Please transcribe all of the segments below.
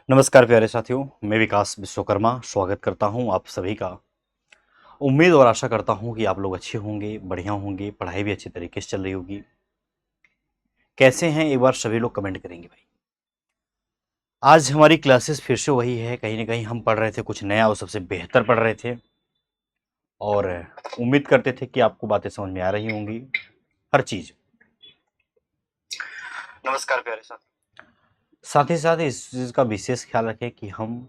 नमस्कार प्यारे साथियों, मैं विकास विश्वकर्मा स्वागत करता हूं आप सभी का। उम्मीद और आशा करता हूं कि आप लोग अच्छे होंगे, बढ़िया होंगे, पढ़ाई भी अच्छी तरीके से चल रही होगी। कैसे हैं एक बार सभी लोग कमेंट करेंगे भाई। आज हमारी क्लासेस फिर से वही है, कहीं ना कहीं हम पढ़ रहे थे कुछ नया और सबसे बेहतर पढ़ रहे थे और उम्मीद करते थे कि आपको बातें समझ में आ रही होंगी, हर चीज। नमस्कार प्यारे साथ ही साथ इस चीज का विशेष ख्याल रखें कि हम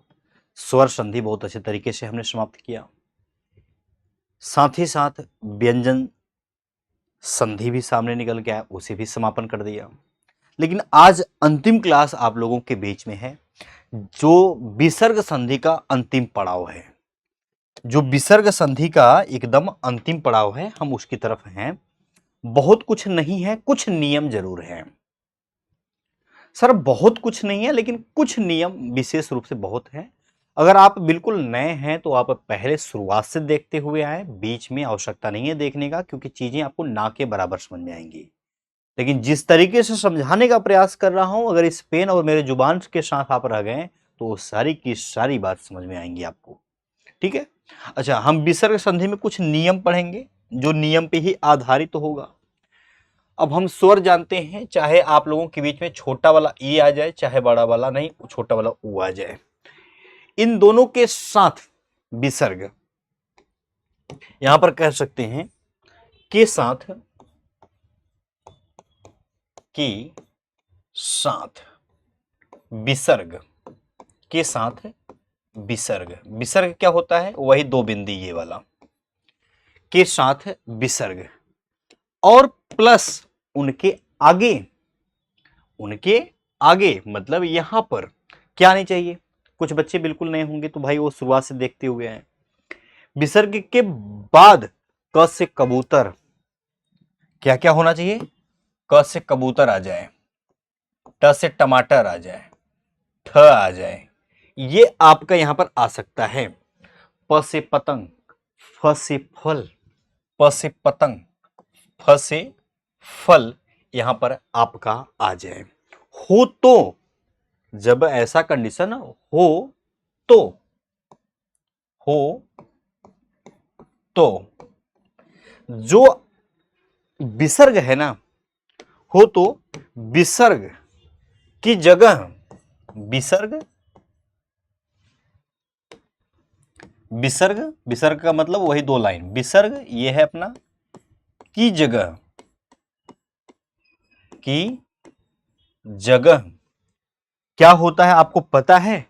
स्वर संधि बहुत अच्छे तरीके से हमने समाप्त किया, साथ ही साथ व्यंजन संधि भी सामने निकल के आया, उसे भी समापन कर दिया। लेकिन आज अंतिम क्लास आप लोगों के बीच में है, जो विसर्ग संधि का अंतिम पड़ाव है। जो विसर्ग संधि का एकदम अंतिम पड़ाव है, हम उसकी तरफ हैं। बहुत कुछ नहीं है, कुछ नियम जरूर हैं। सर बहुत कुछ नहीं है, लेकिन कुछ नियम विशेष रूप से बहुत है। अगर आप बिल्कुल नए हैं तो आप पहले शुरुआत से देखते हुए आए, बीच में आवश्यकता नहीं है देखने का, क्योंकि चीजें आपको ना के बराबर समझ में आएंगी। लेकिन जिस तरीके से समझाने का प्रयास कर रहा हूं, अगर इस पेन और मेरे जुबान के साथ आप रह गए तो सारी की सारी बात समझ में आएंगी आपको। ठीक है। अच्छा, हम विसर्ग संधि में कुछ नियम पढ़ेंगे जो नियम पे ही आधारित तो होगा। अब हम स्वर जानते हैं, चाहे आप लोगों के बीच में छोटा वाला ई आ जाए, चाहे बड़ा वाला नहीं छोटा वाला ऊ आ जाए, इन दोनों के साथ विसर्ग, यहां पर कह सकते हैं के साथ, के साथ विसर्ग, के साथ विसर्ग। विसर्ग क्या होता है? वही दो बिंदी ये वाला, के साथ विसर्ग और प्लस उनके आगे, उनके आगे मतलब यहां पर क्या आनी चाहिए? कुछ बच्चे बिल्कुल नए होंगे तो भाई वो शुरुआत से देखते हुए हैं। विसर्ग के बाद क से कबूतर, क्या क्या होना चाहिए? क से कबूतर आ जाए, ट से टमाटर आ जाए, ठ आ जाए, ये आपका यहां पर आ सकता है। प से पतंग, फ से फल, प से पतंग, फ से फल, यहां पर आपका आ जाए। हो तो, जब ऐसा कंडीशन हो तो, हो तो जो विसर्ग है ना, हो तो विसर्ग की जगह, विसर्ग, विसर्ग, विसर्ग का मतलब वही दो लाइन, विसर्ग ये है अपना, की जगह, की जगह क्या होता है आपको पता है?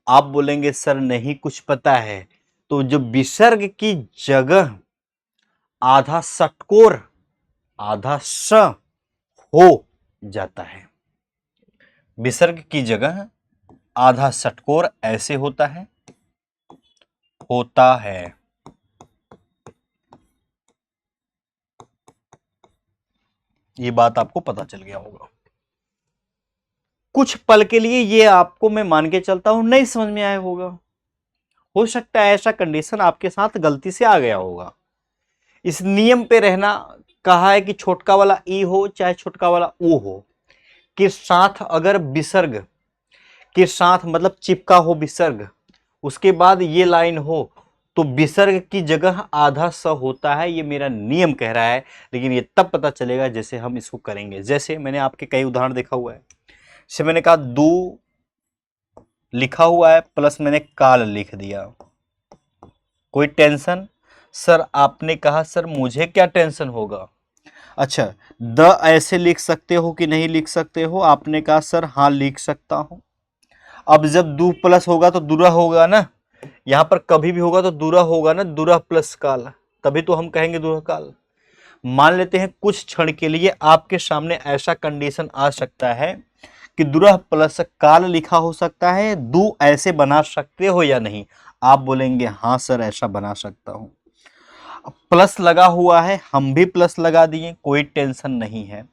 आप बोलेंगे सर नहीं कुछ पता है। तो जो विसर्ग की जगह आधा षटकोर, आधा स हो जाता है। विसर्ग की जगह आधा षटकोर ऐसे होता है, होता है। ये बात आपको पता चल गया होगा। कुछ पल के लिए ये आपको मैं मान के चलता हूं नहीं समझ में आया होगा, हो सकता है ऐसा कंडीशन आपके साथ गलती से आ गया होगा। इस नियम पे रहना, कहा है कि छोटका वाला ई हो चाहे छोटका वाला ऊ हो, के साथ अगर विसर्ग के साथ मतलब चिपका हो विसर्ग, उसके बाद ये लाइन हो, तो विसर्ग की जगह आधा स होता है। ये मेरा नियम कह रहा है, लेकिन ये तब पता चलेगा जैसे हम इसको करेंगे। जैसे मैंने आपके कई उदाहरण देखा हुआ है। जैसे मैंने कहा दू लिखा हुआ है प्लस मैंने काल लिख दिया, कोई टेंशन? सर आपने कहा सर मुझे क्या टेंशन होगा। अच्छा, द ऐसे लिख सकते हो कि नहीं लिख सकते हो? आपने कहा सर हाँ लिख सकता हूं। अब जब दू प्लस होगा तो दुरा होगा ना, यहां पर कभी भी होगा तो दुरा होगा ना, दुरा प्लस काल, तभी तो हम कहेंगे दुरा काल। मान लेते हैं कुछ क्षण के लिए आपके सामने ऐसा कंडीशन आ सकता है कि दुरा प्लस काल लिखा हो सकता है, दू ऐसे बना सकते हो या नहीं? आप बोलेंगे हाँ सर ऐसा बना सकता हूं। प्लस लगा हुआ है, हम भी प्लस लगा दिए, कोई टेंशन नहीं है।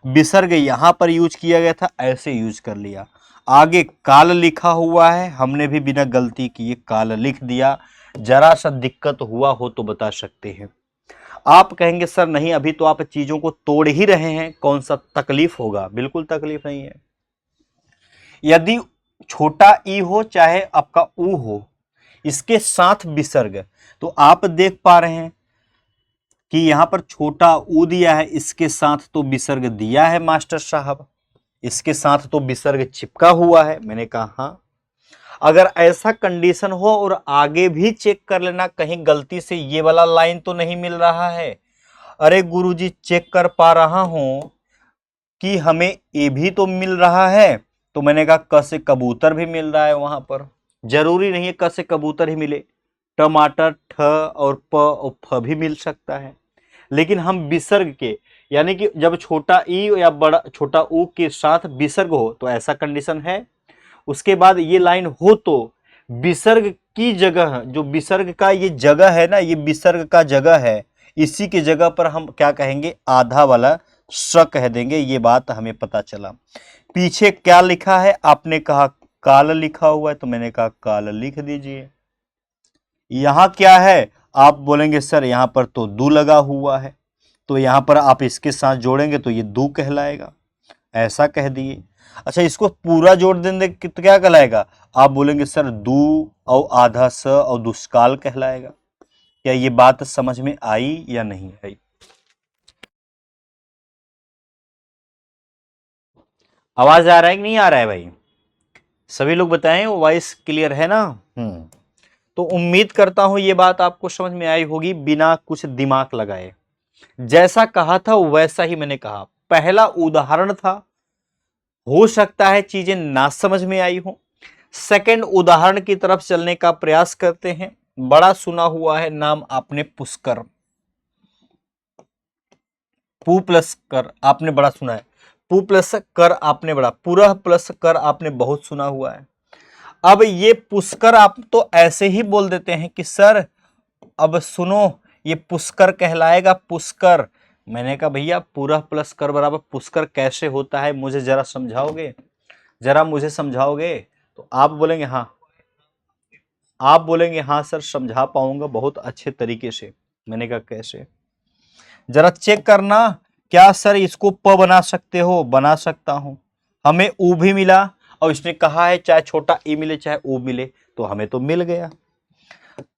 विसर्ग यहां पर यूज किया गया था, ऐसे यूज कर लिया। आगे काल लिखा हुआ है, हमने भी बिना गलती किए काल लिख दिया। जरा सा दिक्कत हुआ हो तो बता सकते हैं। आप कहेंगे सर नहीं अभी तो आप चीजों को तोड़ ही रहे हैं, कौन सा तकलीफ होगा? बिल्कुल तकलीफ नहीं है। यदि छोटा ई हो चाहे आपका ऊ हो, इसके साथ विसर्ग, तो आप देख पा रहे हैं कि यहां पर छोटा ऊ दिया है, इसके साथ तो विसर्ग दिया है मास्टर साहब, इसके साथ तो विसर्ग चिपका हुआ है। मैंने कहा हाँ। अगर ऐसा कंडीशन हो और आगे भी चेक कर लेना कहीं गलती से ये वाला लाइन तो नहीं मिल रहा है, अरे गुरुजी चेक कर पा रहा हूं कि हमें ए भी तो मिल रहा है, तो मैंने कहा क से कबूतर भी मिल रहा है वहां पर, जरूरी नहीं है क से कबूतर ही मिले, टमाटर ठ और प और फ भी मिल सकता है। लेकिन हम विसर्ग के, यानी कि जब छोटा ई या बड़ा छोटा ऊ के साथ विसर्ग हो तो ऐसा कंडीशन है, उसके बाद ये लाइन हो तो विसर्ग की जगह, जो विसर्ग का ये जगह है ना, ये विसर्ग का जगह है, इसी की जगह पर हम क्या कहेंगे, आधा वाला स कह देंगे। ये बात हमें पता चला। पीछे क्या लिखा है, आपने कहा काल लिखा हुआ है, तो मैंने कहा काल लिख दीजिए। यहां क्या है, आप बोलेंगे सर यहां पर तो दू लगा हुआ है, तो यहां पर आप इसके साथ जोड़ेंगे तो ये दू कहलाएगा, ऐसा कह दिए। अच्छा, इसको पूरा जोड़ देंगे तो क्या कहलाएगा, आप बोलेंगे सर दू और आधा स और दुष्काल कहलाएगा। क्या ये बात समझ में आई या नहीं आई? आवाज आ रहा है कि नहीं आ रहा है भाई? सभी लोग बताएं, वॉइस क्लियर है ना? तो उम्मीद करता हूं ये बात आपको समझ में आई होगी बिना कुछ दिमाग लगाए। जैसा कहा था वैसा ही मैंने कहा। पहला उदाहरण था, हो सकता है चीजें ना समझ में आई हो। सेकंड उदाहरण की तरफ चलने का प्रयास करते हैं। बड़ा सुना हुआ है नाम आपने पुष्कर, पू प्लस कर आपने बड़ा सुना है, पू प्लस कर आपने बड़ा, पुरह प्लस कर आपने बहुत सुना हुआ है। अब ये पुष्कर आप तो ऐसे ही बोल देते हैं कि सर अब सुनो ये पुष्कर कहलाएगा, पुष्कर। मैंने कहा भैया पूरा प्लस कर बराबर पुष्कर कैसे होता है, मुझे जरा समझाओगे, जरा मुझे समझाओगे? तो आप बोलेंगे हाँ, आप बोलेंगे हाँ सर समझा पाऊंगा बहुत अच्छे तरीके से। मैंने कहा कैसे, जरा चेक करना, क्या सर इसको प बना सकते हो? बना सकता हूं। हमें ऊ भी मिला और इसने कहा है चाहे छोटा ई मिले चाहे ऊ मिले, तो हमें तो मिल गया।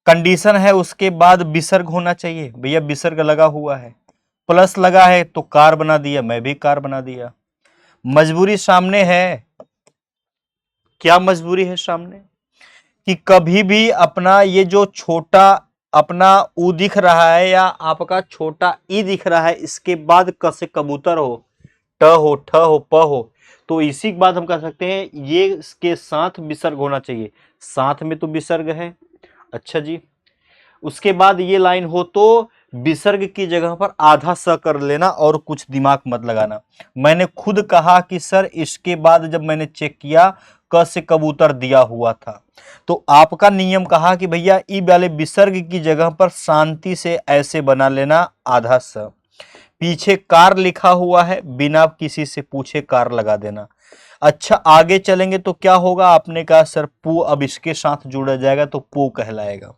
कंडीशन है उसके बाद विसर्ग होना चाहिए, भैया विसर्ग लगा हुआ है, प्लस लगा है तो कार बना दिया, मैं भी कार बना दिया। मजबूरी सामने है, क्या मजबूरी है सामने, कि कभी भी अपना ये जो छोटा अपना ऊ दिख रहा है या आपका छोटा ई दिख रहा है, इसके बाद क से कबूतर हो, ट हो, ठ हो, प हो, तो इसी के बाद हम कह सकते हैं ये इसके साथ विसर्ग होना चाहिए। साथ में तो विसर्ग है। अच्छा जी, उसके बाद ये लाइन हो तो विसर्ग की जगह पर आधा स कर लेना और कुछ दिमाग मत लगाना। मैंने खुद कहा कि सर इसके बाद जब मैंने चेक किया क से कबूतर दिया हुआ था, तो आपका नियम कहा कि भैया ई वाले विसर्ग की जगह पर शांति से ऐसे बना लेना आधा स। पीछे कार लिखा हुआ है, बिना किसी से पूछे कार लगा देना। अच्छा आगे चलेंगे तो क्या होगा, आपने कहा सर पू अब इसके साथ जुड़ा जाएगा तो पू कहलाएगा।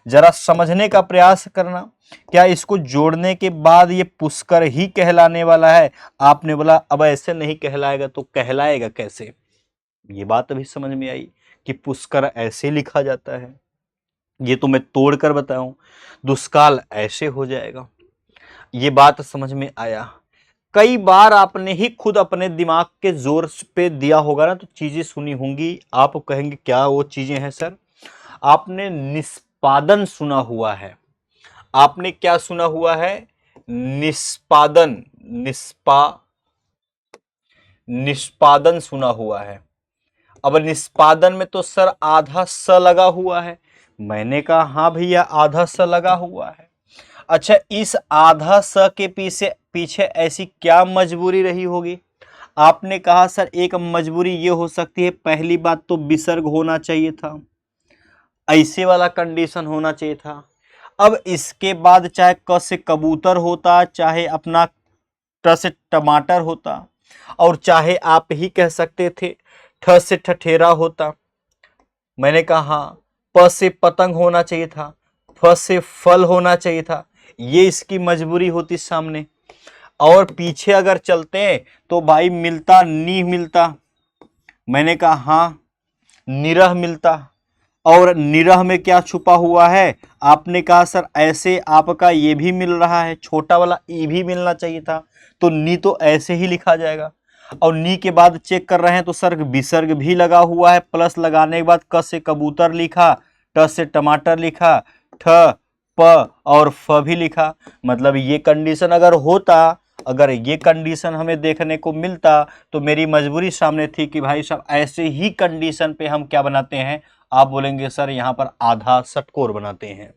जरा समझने का प्रयास करना, क्या इसको जोड़ने के बाद ये पुष्कर ही कहलाने वाला है? आपने बोला अब ऐसे नहीं कहलाएगा, तो कहलाएगा कैसे? ये बात अभी समझ में आई कि पुष्कर ऐसे लिखा जाता है, ये तो मैं तोड़ कर बताऊं, दुष्काल ऐसे हो जाएगा। ये बात समझ में आया। कई बार आपने ही खुद अपने दिमाग के जोर पे दिया होगा ना, तो चीजें सुनी होंगी, आप कहेंगे क्या वो चीजें हैं सर? आपने निष्पादन सुना हुआ है। आपने क्या सुना हुआ है? निष्पादन, निष्पादन सुना हुआ है। अब निष्पादन में तो सर आधा स लगा हुआ है। मैंने कहा हाँ भैया आधा स लगा हुआ है। अच्छा, इस आधा स के पीछे पीछे ऐसी क्या मजबूरी रही होगी? आपने कहा सर एक मजबूरी ये हो सकती है, पहली बात तो विसर्ग होना चाहिए था, ऐसे वाला कंडीशन होना चाहिए था। अब इसके बाद चाहे क से कबूतर होता, चाहे अपना ट से टमाटर होता, और चाहे आप ही कह सकते थे ठ से ठठेरा होता। मैंने कहा हाँ, प से पतंग होना चाहिए था, फ से फल होना चाहिए था, ये इसकी मजबूरी होती सामने। और पीछे अगर चलते तो भाई मिलता नी मिलता। मैंने कहा हाँ, निरह मिलता, और निरह में क्या छुपा हुआ है, आपने कहा सर ऐसे आपका ये भी मिल रहा है, छोटा वाला ई भी मिलना चाहिए था, तो नी तो ऐसे ही लिखा जाएगा। और नी के बाद चेक कर रहे हैं तो सर विसर्ग भी लगा हुआ है, प्लस लगाने के बाद क से कबूतर लिखा, ट से टमाटर लिखा, ठ प और फ भी लिखा। मतलब ये कंडीशन अगर होता, अगर ये कंडीशन हमें देखने को मिलता, तो मेरी मजबूरी सामने थी कि भाई साहब ऐसे ही कंडीशन पे हम क्या बनाते हैं, आप बोलेंगे सर यहाँ पर आधा षटकोर बनाते हैं।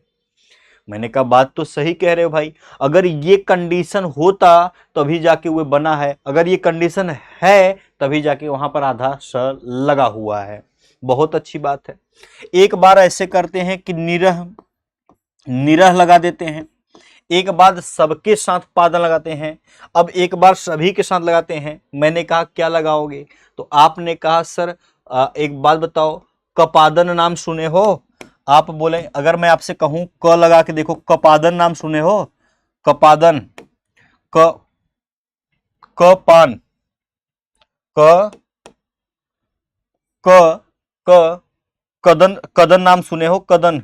मैंने कहा बात तो सही कह रहे हो भाई, अगर ये कंडीशन होता तभी जाके वो बना है, अगर ये कंडीशन है तभी जाके वहां पर आधा स लगा हुआ है। बहुत अच्छी बात है। एक बार ऐसे करते हैं कि निरह निरह लगा देते हैं, एक बार सबके साथ पादन लगाते हैं, अब एक बार सभी के साथ लगाते हैं। मैंने कहा क्या लगाओगे, तो आपने कहा सर एक बात बताओ, कपादन नाम सुने हो? आप बोले, अगर मैं आपसे कहूं क लगा के देखो, कपादन नाम सुने हो? कपादन, क क पान, क क क कदन, कदन नाम सुने हो? कदन।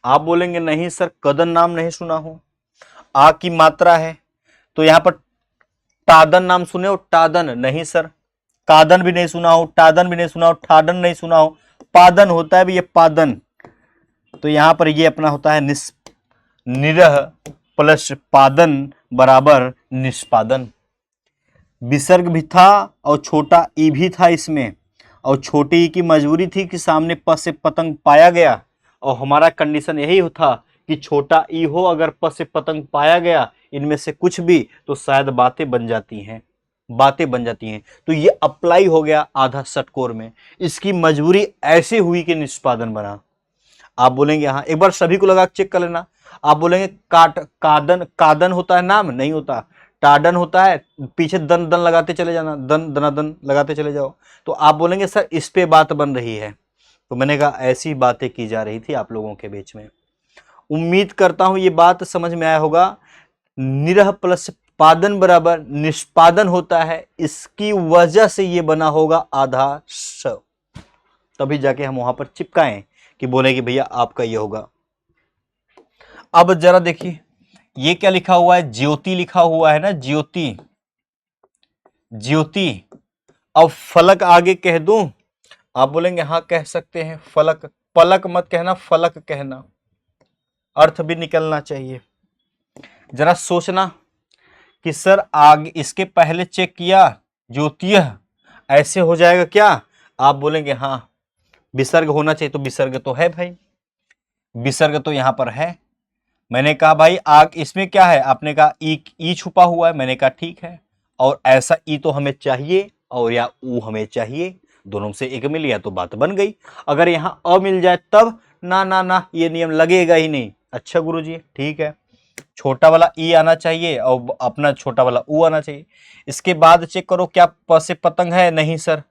आप बोलेंगे नहीं सर कदन नाम नहीं सुना हो, आ की मात्रा है। तो यहां पर टादन नाम सुने हो? टादन। नहीं सर। कादन भी नहीं सुना हो, टादन भी नहीं सुना हो, ठाडन नहीं सुना हो, पादन होता है भी ये पादन। तो यहां पर ये अपना होता है निरह प्लस पादन बराबर निष्पादन। विसर्ग भी था और छोटा ई भी था इसमें, और छोटे ई की मजबूरी थी कि सामने प से पतंग पाया गया, और हमारा कंडीशन यही था कि छोटा ई हो, अगर प से पतंग पाया गया इनमें से कुछ भी, तो शायद बातें बन जाती हैं, बातें बन जाती हैं। तो ये अप्लाई हो गया आधा षटकोर में। इसकी मजबूरी ऐसे हुई कि निष्पादन बना। आप बोलेंगे हाँ, एक बार सभी को लगा चेक कर लेना। आप बोलेंगे कादन, कादन होता है नाम? नहीं होता। टाडन होता है, पीछे दन दन लगाते चले जाना, दन दनादन लगाते चले जाओ। तो आप बोलेंगे सर इस पे बात बन रही है। तो मैंने कहा ऐसी बातें की जा रही थी आप लोगों के बीच में। उम्मीद करता हूं ये बात समझ में आया होगा। निरह प्लस पादन बराबर निष्पादन होता है, इसकी वजह से ये बना होगा आधा स, तभी जाके हम वहां पर चिपकाएं कि बोले कि भैया आपका ये होगा। अब जरा देखिए ये क्या लिखा हुआ है, ज्योति लिखा हुआ है ना, ज्योति, ज्योति। अब फलक आगे कह दूं? आप बोलेंगे हाँ कह सकते हैं, फलक, पलक मत कहना, फलक कहना, अर्थ भी निकलना चाहिए। जरा सोचना कि सर आगे इसके पहले चेक किया ज्योतिय, ऐसे हो जाएगा क्या? आप बोलेंगे हाँ विसर्ग होना चाहिए, तो विसर्ग तो है भाई, विसर्ग तो यहां पर है। मैंने कहा भाई आग इसमें क्या है, आपने कहा ई छुपा हुआ है, मैंने कहा ठीक है, और ऐसा ई तो हमें चाहिए और या ऊ हमें चाहिए, दोनों से एक मिल गया तो बात बन गई। अगर यहां अ मिल जाए तब ना ना ना, ये नियम लगेगा ही नहीं। अच्छा गुरुजी ठीक है, छोटा वाला ई आना चाहिए और अपना छोटा वाला ऊ आना चाहिए। इसके बाद चेक करो क्या प से पतंग है? नहीं सर।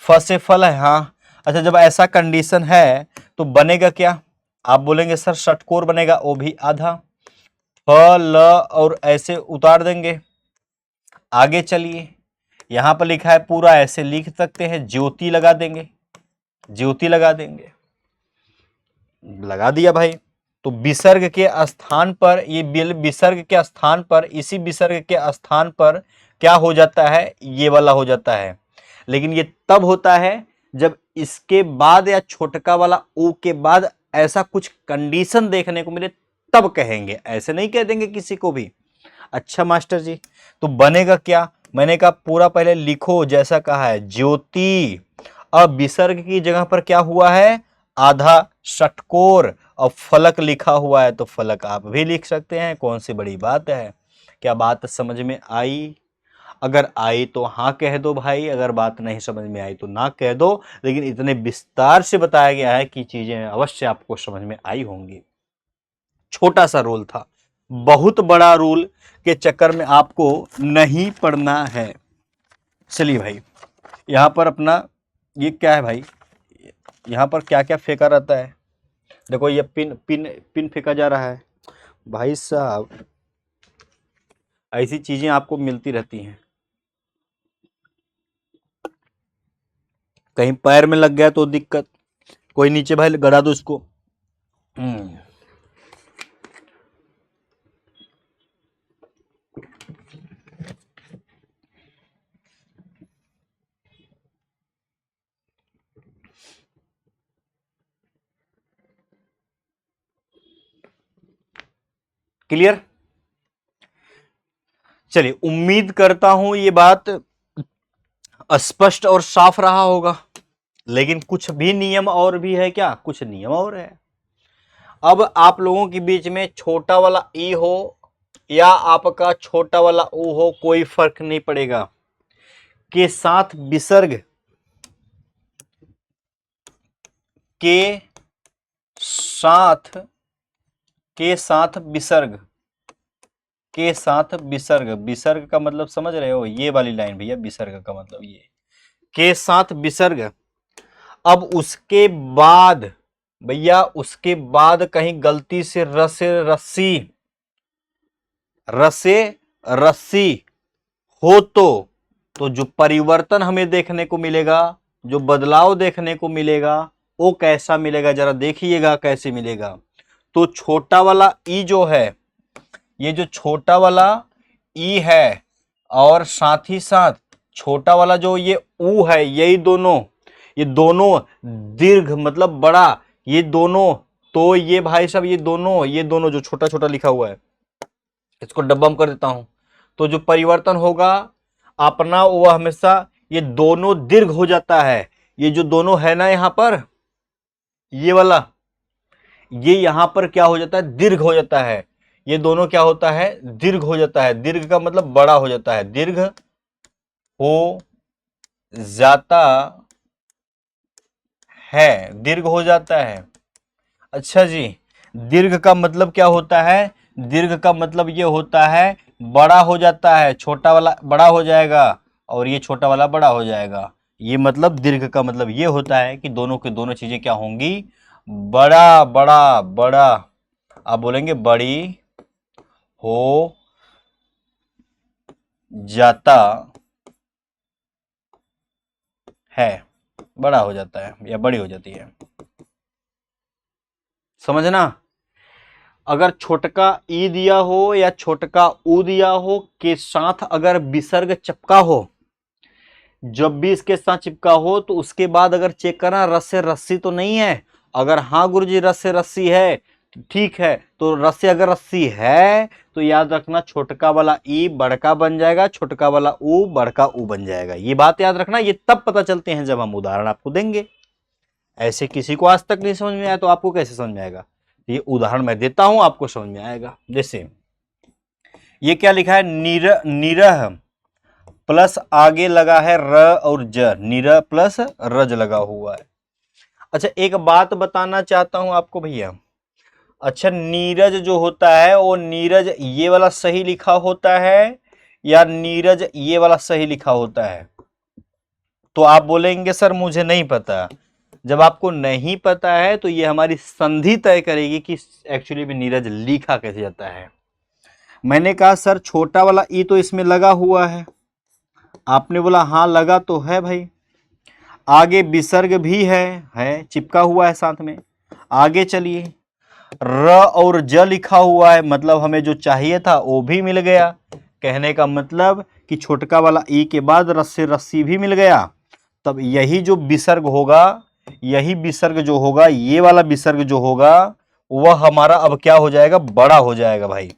फ से फल है? हाँ। अच्छा जब ऐसा कंडीशन है तो बनेगा क्या? आप बोलेंगे सर षटकोर बनेगा, वो भी आधा, फ ल और ऐसे उतार देंगे। आगे चलिए, यहां पर लिखा है पूरा, ऐसे लिख सकते हैं, ज्योति लगा देंगे, ज्योति लगा देंगे, लगा दिया भाई। तो विसर्ग के स्थान पर, ये विसर्ग के स्थान पर, इसी विसर्ग के स्थान पर क्या हो जाता है, ये वाला हो जाता है। लेकिन ये तब होता है जब इसके बाद या छोटका वाला ओ के बाद ऐसा कुछ कंडीशन देखने को मिले, तब कहेंगे, ऐसे नहीं कह देंगे किसी को भी। अच्छा मास्टर जी तो बनेगा क्या? मैंने कहा पूरा पहले लिखो जैसा कहा है, ज्योति। अब विसर्ग की जगह पर क्या हुआ है, आधा षटकोर, और फलक लिखा हुआ है तो फलक आप भी लिख सकते हैं, कौन सी बड़ी बात है। क्या बात समझ में आई? अगर आई तो हाँ कह दो भाई, अगर बात नहीं समझ में आई तो ना कह दो, लेकिन इतने विस्तार से बताया गया है कि चीजें अवश्य आपको समझ में आई होंगी। छोटा सा रूल था, बहुत बड़ा रूल के चक्कर में आपको नहीं पड़ना है। चलिए भाई, यहां पर अपना ये क्या है भाई, यहां पर क्या क्या फेंका रहता है, देखो ये पिन पिन पिन फेंका जा रहा है। भाई साहब ऐसी चीजें आपको मिलती रहती हैं, कहीं पैर में लग गया तो दिक्कत, कोई नीचे भाई गड़ा दो इसको। क्लियर? चलिए, उम्मीद करता हूं ये बात स्पष्ट और साफ रहा होगा। लेकिन कुछ भी नियम और भी है क्या? कुछ नियम और है। अब आप लोगों के बीच में छोटा वाला ई हो या आपका छोटा वाला ऊ हो, कोई फर्क नहीं पड़ेगा। के साथ विसर्ग, के साथ विसर्ग, के साथ विसर्ग, विसर्ग का मतलब समझ रहे हो? ये वाली लाइन भैया, विसर्ग का मतलब ये, के साथ विसर्ग। अब उसके बाद भैया, उसके बाद कहीं गलती से रस्सी रस्सी हो तो जो परिवर्तन हमें देखने को मिलेगा, जो बदलाव देखने को मिलेगा, वो कैसा मिलेगा जरा देखिएगा कैसे मिलेगा। तो छोटा वाला ई जो है, ये जो छोटा वाला ई है और साथ ही साथ छोटा वाला जो ये ऊ है, यही दोनों, ये दोनों दीर्घ मतलब बड़ा, ये दोनों, तो ये भाई साहब ये दोनों जो छोटा छोटा लिखा हुआ है, इसको डब्बा में कर देता हूं। तो जो परिवर्तन होगा अपना, वो हमेशा ये दोनों दीर्घ हो जाता है। ये जो दोनों है ना यहां पर, ये वाला, ये यहां पर क्या हो जाता है? दीर्घ हो जाता है। ये दोनों क्या होता है? दीर्घ हो जाता है। दीर्घ का मतलब बड़ा हो जाता है, दीर्घ हो जाता है, दीर्घ हो जाता है। अच्छा जी, दीर्घ का मतलब क्या होता है? दीर्घ का मतलब ये होता है बड़ा हो जाता है, छोटा वाला बड़ा हो जाएगा और ये छोटा वाला बड़ा हो जाएगा। ये मतलब दीर्घ का मतलब ये होता है कि दोनों की दोनों चीजें क्या होंगी? बड़ा बड़ा बड़ा, आप बोलेंगे बड़ी हो जाता है, बड़ा हो जाता है या बड़ी हो जाती है। समझना? अगर छोटका ई दिया हो या छोटका ऊ दिया हो, के साथ अगर विसर्ग चिपका हो, जब भी इसके साथ चिपका हो तो उसके बाद अगर चेक करना रस से रस्सी तो नहीं है। अगर हाँ गुरुजी रस से रस्सी है ठीक है, तो रस से अगर रस्सी है तो याद रखना छोटका वाला ई बड़का बन जाएगा, छोटका वाला ऊ बड़का ऊ बन जाएगा। ये बात याद रखना। ये तब पता चलते हैं जब हम उदाहरण आपको देंगे। ऐसे किसी को आज तक नहीं समझ में आया तो आपको कैसे समझ में आएगा? ये उदाहरण मैं देता हूं, आपको समझ में आएगा। जैसे ये क्या लिखा है? निरह प्लस आगे लगा है र और ज, निरह प्लस रज लगा हुआ है। अच्छा, एक बात बताना चाहता हूं आपको भैया। अच्छा, नीरज जो होता है वो नीरज ये वाला सही लिखा होता है या नीरज ये वाला सही लिखा होता है? तो आप बोलेंगे सर मुझे नहीं पता। जब आपको नहीं पता है तो ये हमारी संधि तय करेगी कि एक्चुअली में नीरज लिखा कैसे जाता है। मैंने कहा सर छोटा वाला ई तो इसमें लगा हुआ है, आपने बोला हाँ लगा तो है भाई। आगे विसर्ग भी है चिपका हुआ है साथ में। आगे चलिए, र और ज लिखा हुआ है, मतलब हमें जो चाहिए था वो भी मिल गया। कहने का मतलब कि छोटका वाला ई के बाद रस से रस्सी भी मिल गया। तब यही जो विसर्ग होगा, यही विसर्ग जो होगा, ये वाला विसर्ग जो होगा वह हमारा अब क्या हो जाएगा? बड़ा हो जाएगा भाई।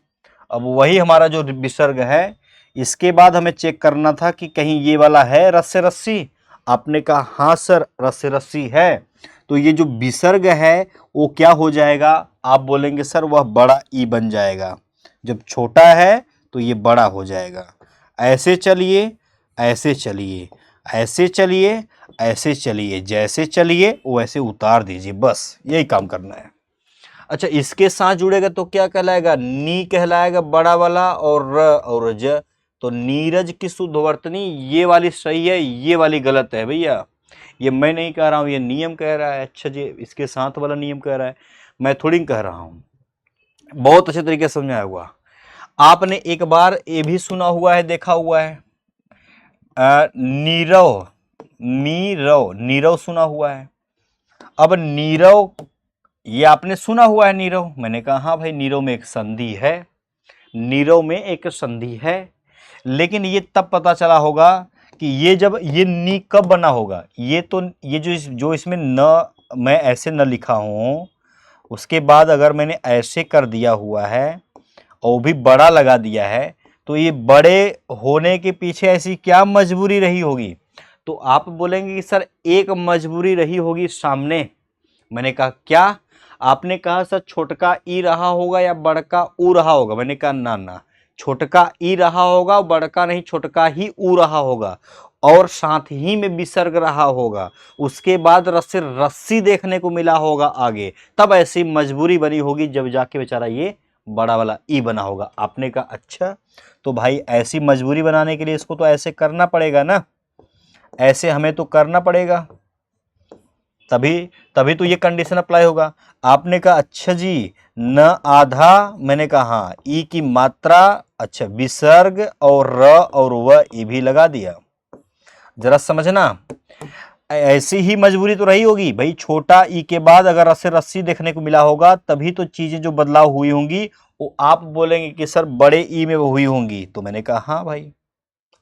अब वही हमारा जो विसर्ग है, इसके बाद हमें चेक करना था कि कहीं ये वाला है रस से रस्सी। आपने कहा हाँ सर रस से रस्सी है, तो ये जो विसर्ग है वो क्या हो जाएगा? आप बोलेंगे सर वह बड़ा ई बन जाएगा। जब छोटा है तो ये बड़ा हो जाएगा। ऐसे चलिए, ऐसे चलिए, ऐसे चलिए, ऐसे चलिए, जैसे चलिए वैसे उतार दीजिए, बस यही काम करना है। अच्छा, इसके साथ जुड़ेगा तो क्या कहलाएगा? नी कहलाएगा बड़ा वाला, और र और ज, तो नीरज की शुद्धवर्तनी ये वाली सही है, ये वाली गलत है भैया। ये मैं नहीं कह रहा हूं, ये नियम कह रहा है। अच्छा जी, इसके साथ वाला नियम कह रहा है, मैं थोड़ी कह रहा हूं। बहुत अच्छे तरीके से समझाया हुआ। आपने एक बार ये भी सुना हुआ है, देखा हुआ है, नीरव नीरव, नीरव सुना हुआ है। अब नीरव ये आपने सुना हुआ है नीरव, मैंने कहा हाँ भाई नीरव में एक संधि है, नीरव में एक संधि है। लेकिन ये तब पता चला होगा कि ये जब ये नी कब बना होगा, ये तो ये जो इसमें न मैं ऐसे न लिखा हूं, उसके बाद अगर मैंने ऐसे कर दिया हुआ है और भी बड़ा लगा दिया है, तो ये बड़े होने के पीछे ऐसी क्या मजबूरी रही होगी। तो आप बोलेंगे कि सर एक मजबूरी रही होगी सामने। मैंने कहा क्या? आपने कहा सर छोटका ई रहा होगा या बड़का ऊ रहा होगा। मैंने कहा ना ना, छोटका ई रहा होगा, बड़का नहीं, छोटका ही ऊ रहा होगा, और साथ ही में विसर्ग रहा होगा। उसके बाद रस्से रस्सी देखने को मिला होगा आगे, तब ऐसी मजबूरी बनी होगी जब जाके बेचारा ये बड़ा वाला ई बना होगा। आपने कहा अच्छा, तो भाई ऐसी मजबूरी बनाने के लिए इसको तो ऐसे करना पड़ेगा ना, ऐसे हमें तो करना पड़ेगा, तभी तभी तो ये कंडीशन अप्लाई होगा। आपने कहा अच्छा जी, न आधा, मैंने कहा हाँ, ई की मात्रा, अच्छा विसर्ग और र और व ये भी लगा दिया। जरा समझना, ऐसी ही मजबूरी तो रही होगी भाई, छोटा ई के बाद अगर रस्से रस्सी देखने को मिला होगा तभी तो चीजें जो बदलाव हुई होंगी वो आप बोलेंगे कि सर बड़े ई में हुई होंगी। तो मैंने कहा हाँ भाई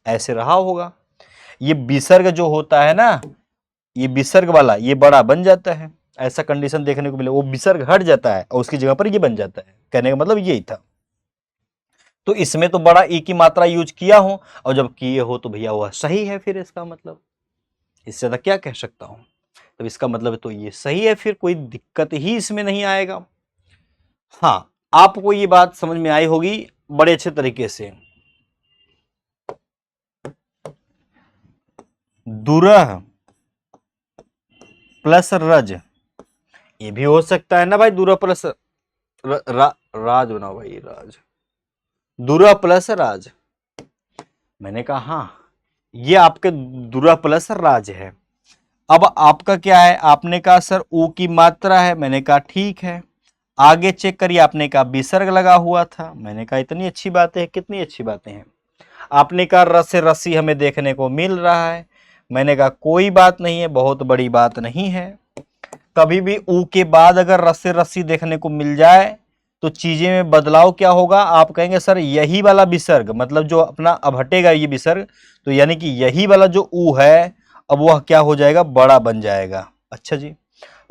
ऐसे रहा होगा। ये विसर्ग जो होता है ना, ये विसर्ग वाला ये बड़ा बन जाता है, ऐसा कंडीशन देखने को मिले, वो विसर्ग हट जाता है और उसकी जगह पर ये बन जाता है। कहने का मतलब यही था। तो इसमें तो बड़ा ई की मात्रा यूज किया हो, और जब किए हो तो भैया वह सही है, फिर इसका मतलब इससे ज्यादा क्या कह सकता हूं। तब इसका मतलब तो ये सही है, फिर कोई दिक्कत ही इसमें नहीं आएगा। हाँ, आपको ये बात समझ में आई होगी बड़े अच्छे तरीके से। दुरह प्लस रज, ये भी हो सकता है ना भाई, दुरह प्लस राज बनाओ भाई, राज, दुरह प्लस राज। मैंने कहा हाँ, ये आपके दुरह प्लस राज है। अब आपका क्या है? आपने कहा सर ऊ की मात्रा है, मैंने कहा ठीक है। आगे चेक करिए, आपने कहा विसर्ग लगा हुआ था, मैंने कहा इतनी अच्छी बातें हैं, कितनी अच्छी बातें हैं। आपने कहा रस से रस्सी हमें देखने को मिल रहा है, मैंने कहा कोई बात नहीं है, बहुत बड़ी बात नहीं है। कभी भी ऊ के बाद अगर रस से रस्सी देखने को मिल जाए तो चीजें में बदलाव क्या होगा? आप कहेंगे सर यही वाला विसर्ग, मतलब जो अपना अब हटेगा ये विसर्ग, तो यानी कि यही वाला जो ऊ है अब वह क्या हो जाएगा? बड़ा बन जाएगा। अच्छा जी,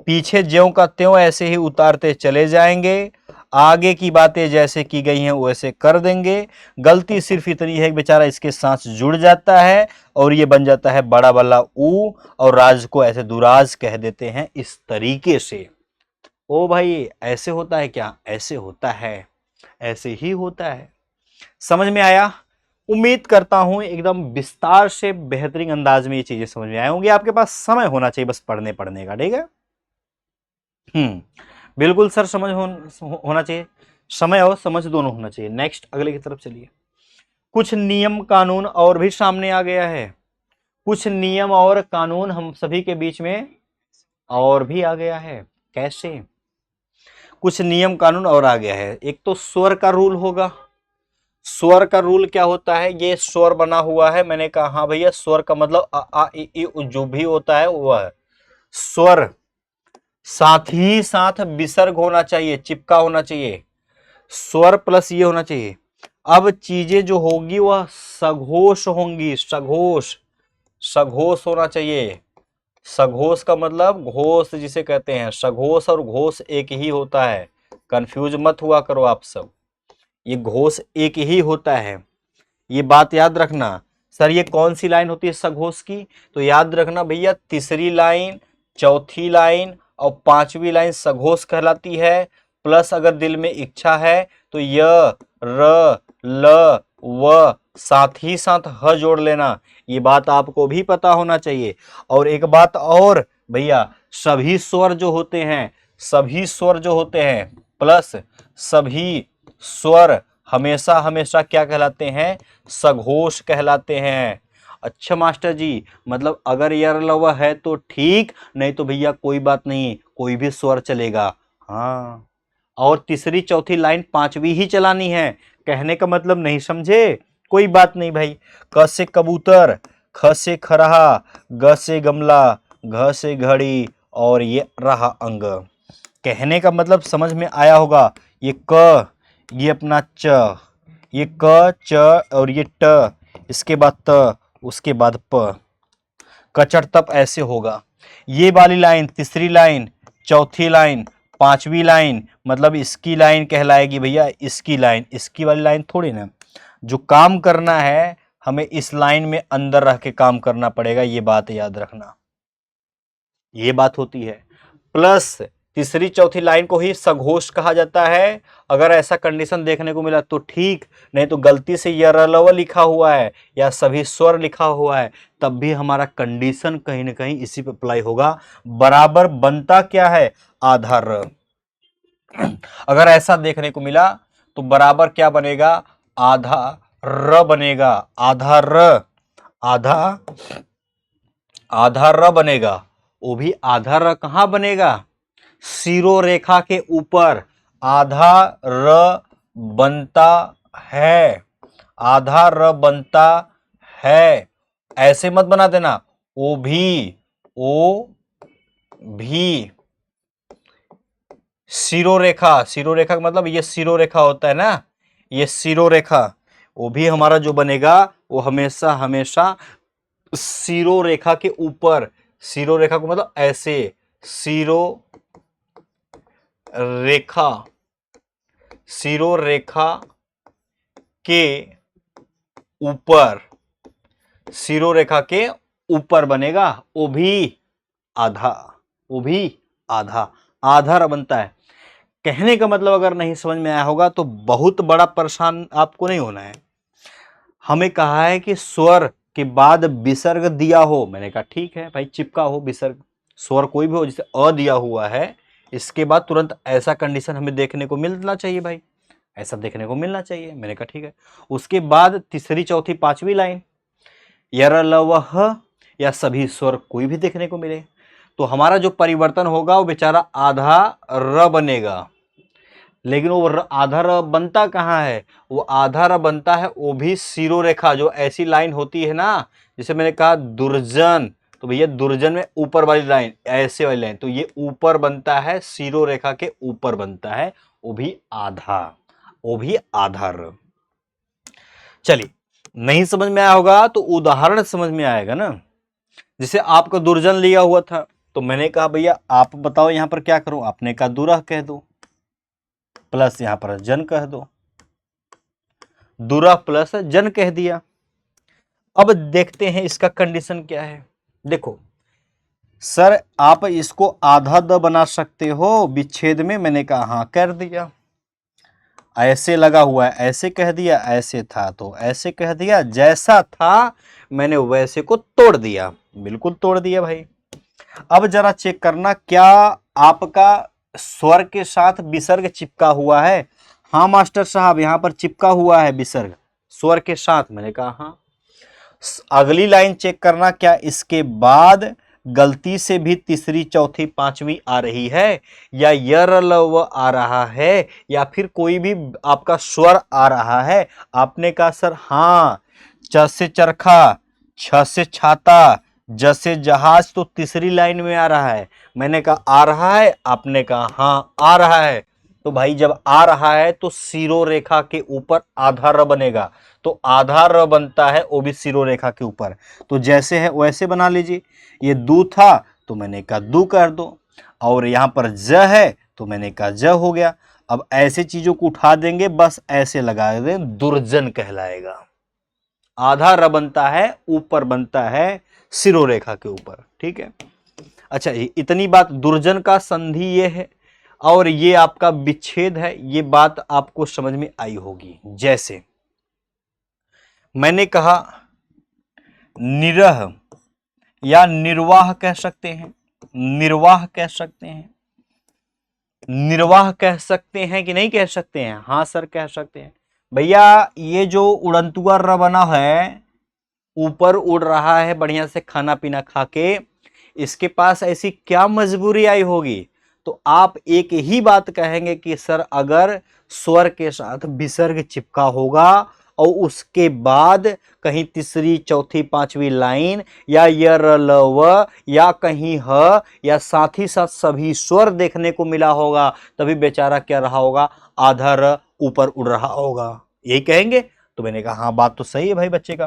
पीछे ज्यों का त्यों ऐसे ही उतारते चले जाएंगे, आगे की बातें जैसे की गई हैं वैसे कर देंगे। गलती सिर्फ इतनी है कि बेचारा इसके साथ जुड़ जाता है और ये बन जाता है बड़ा वाला ऊ, और राज को ऐसे दुराज कह देते हैं इस तरीके से। ओ भाई ऐसे होता है क्या? ऐसे होता है, ऐसे ही होता है। समझ में आया? उम्मीद करता हूं एकदम विस्तार से बेहतरीन अंदाज में ये चीजें समझ में आए होंगी। आपके पास समय होना चाहिए बस पढ़ने पढ़ने का, ठीक है? बिल्कुल सर, होना चाहिए, समय और समझ दोनों होना चाहिए। नेक्स्ट अगले की तरफ चलिए। कुछ नियम कानून और भी सामने आ गया है, कुछ नियम और कानून हम सभी के बीच में और भी आ गया है। कैसे? कुछ नियम कानून और आ गया है। एक तो स्वर का रूल होगा। स्वर का रूल क्या होता है? ये स्वर बना हुआ है, मैंने कहा हाँ भैया, स्वर का मतलब अ आ इ ई जो भी होता है वह स्वर, साथ ही साथ विसर्ग होना चाहिए, चिपका होना चाहिए, स्वर प्लस ये होना चाहिए। अब चीजें जो होगी वह सघोष होंगी, सघोष, सघोष होना चाहिए। सघोष का मतलब घोष जिसे कहते हैं, सघोष और घोष एक ही होता है, कंफ्यूज मत हुआ करो आप सब, ये घोष एक ही होता है, ये बात याद रखना। सर ये कौन सी लाइन होती है सघोष की? तो याद रखना भैया, तीसरी लाइन, चौथी लाइन और पांचवी लाइन सघोष कहलाती है। प्लस अगर दिल में इच्छा है तो य, र, ल, व, साथ ही साथ ह जोड़ लेना। ये बात आपको भी पता होना चाहिए। और एक बात और भैया, सभी स्वर जो होते हैं, सभी स्वर जो होते हैं प्लस सभी स्वर हमेशा हमेशा क्या कहलाते हैं? सघोष कहलाते हैं। अच्छा मास्टर जी, मतलब अगर यर लव है तो ठीक, नहीं तो भैया कोई बात नहीं, कोई भी स्वर चलेगा। हाँ, और तीसरी चौथी लाइन पांचवी ही चलानी है। कहने का मतलब नहीं समझे? कोई बात नहीं भाई। क से कबूतर, ख से खरहा, ग से गमला, घ से घड़ी और ये रहा अंग। कहने का मतलब समझ में आया होगा। ये क, ये अपना च, ये क च और ये ट, इसके बाद त, उसके बाद प। कचड़ तप ऐसे होगा। ये वाली लाइन तीसरी लाइन, चौथी लाइन, पांचवी लाइन, मतलब इसकी लाइन कहलाएगी भैया इसकी लाइन। इसकी वाली लाइन थोड़ी ना। जो काम करना है हमें इस लाइन में अंदर रह के काम करना पड़ेगा, ये बात याद रखना। ये बात होती है। प्लस तीसरी चौथी लाइन को ही सघोष कहा जाता है। अगर ऐसा कंडीशन देखने को मिला तो ठीक, नहीं तो गलती से यरलव लिखा हुआ है या सभी स्वर लिखा हुआ है तब भी हमारा कंडीशन कहीं ना कहीं इसी पे अप्लाई होगा। बराबर बनता क्या है? आधा र। अगर ऐसा देखने को मिला तो बराबर क्या बनेगा? आधा र बनेगा। आधा र, आधा र बनेगा। वो भी आधा र कहां बनेगा? सिरो रेखा के ऊपर आधा र बनता है। आधा र बनता है। ऐसे मत बना देना ओ भी सिरो रेखा। सिरो रेखा का मतलब ये सिरो रेखा होता है ना, ये सिरो रेखा। वो भी हमारा जो बनेगा वो हमेशा हमेशा सिरो रेखा के ऊपर। सिरो रेखा को मतलब ऐसे, सिरो रेखा, सिरो रेखा के ऊपर, सिरो रेखा के ऊपर बनेगा। वो भी आधा, वो भी आधा, आधा र बनता है। कहने का मतलब अगर नहीं समझ में आया होगा तो बहुत बड़ा परेशान आपको नहीं होना है। हमें कहा है कि स्वर के बाद विसर्ग दिया हो। मैंने कहा ठीक है भाई, चिपका हो विसर्ग, स्वर कोई भी हो, जैसे अ दिया हुआ है, इसके बाद तुरंत ऐसा कंडीशन हमें देखने को मिलना चाहिए भाई, ऐसा देखने को मिलना चाहिए। मैंने कहा ठीक है। उसके बाद तीसरी चौथी पांचवी लाइन यरलवह या सभी स्वर कोई भी देखने को मिले तो हमारा जो परिवर्तन होगा वो बेचारा आधा र बनेगा। लेकिन वो आधा र बनता कहाँ है? वो आधा र बनता है वो भी सिरो रेखा, जो ऐसी लाइन होती है ना, जैसे मैंने कहा दुर्जन, तो भैया दुर्जन में ऊपर वाली लाइन, ऐसे वाली लाइन, तो ये ऊपर बनता है, सिरो रेखा के ऊपर बनता है, वो भी आधा, वो भी आधा र। चलिए, नहीं समझ में आया होगा तो उदाहरण समझ में आएगा ना। जैसे आपका दुर्जन लिया हुआ था तो मैंने कहा भैया आप बताओ यहां पर क्या करूं? आपने कहा दुरह कह दो, प्लस यहां पर जन कह दो, दुरह प्लस जन कह दिया। अब देखते हैं इसका कंडीशन क्या है। देखो सर आप इसको आधा द बना सकते हो विच्छेद में, मैंने कहा हाँ कर दिया। ऐसे लगा हुआ है, ऐसे कह दिया, ऐसे था तो ऐसे कह दिया, जैसा था मैंने वैसे को तोड़ दिया, बिल्कुल तोड़ दिया भाई। अब जरा चेक करना क्या आपका स्वर के साथ विसर्ग चिपका हुआ है? हाँ मास्टर साहब यहां पर चिपका हुआ है विसर्ग स्वर के साथ। मैंने कहा हाँ। अगली लाइन चेक करना क्या इसके बाद गलती से भी तीसरी चौथी पांचवी आ रही है, या यरलव आ रहा है, या फिर कोई भी आपका स्वर आ रहा है? आपने कहा सर हाँ, च से चरखा, छ से छाता, ज से जहाज तो तीसरी लाइन में आ रहा है। मैंने कहा आ रहा है, आपने कहा हाँ आ रहा है। तो भाई जब आ रहा है तो सिरो रेखा के ऊपर आधा र बनेगा, तो आधा र बनता है वो भी सिरो रेखा के ऊपर। तो जैसे है वैसे बना लीजिए। ये दू था तो मैंने कहा दू कर दो, और यहां पर ज है तो मैंने कहा ज हो गया। अब ऐसे चीजों को उठा देंगे, बस ऐसे लगा दें, दुर्जन कहलाएगा। आधा र बनता है, ऊपर बनता है सिरो रेखा के ऊपर, ठीक है। अच्छा इतनी बात दुर्जन का संधि ये है और ये आपका विच्छेद है, ये बात आपको समझ में आई होगी। जैसे मैंने कहा निरह या निर्वाह कह सकते हैं, निर्वाह कह सकते हैं, निर्वाह कह सकते हैं कि नहीं कह सकते हैं? हाँ सर कह सकते हैं। भैया ये जो उड़ंतुआ र बना है, ऊपर उड़ रहा है बढ़िया से खाना पीना खा के, इसके पास ऐसी क्या मजबूरी आई होगी? तो आप एक ही बात कहेंगे कि सर अगर स्वर के साथ विसर्ग चिपका होगा और उसके बाद कहीं तीसरी चौथी पांचवी लाइन या य र ल व या कहीं ह या साथ ही साथ सभी स्वर देखने को मिला होगा, तभी बेचारा क्या रहा होगा, आधा र ऊपर उड़ रहा होगा। यही कहेंगे। तो मैंने कहा हाँ बात तो सही है भाई बच्चे का।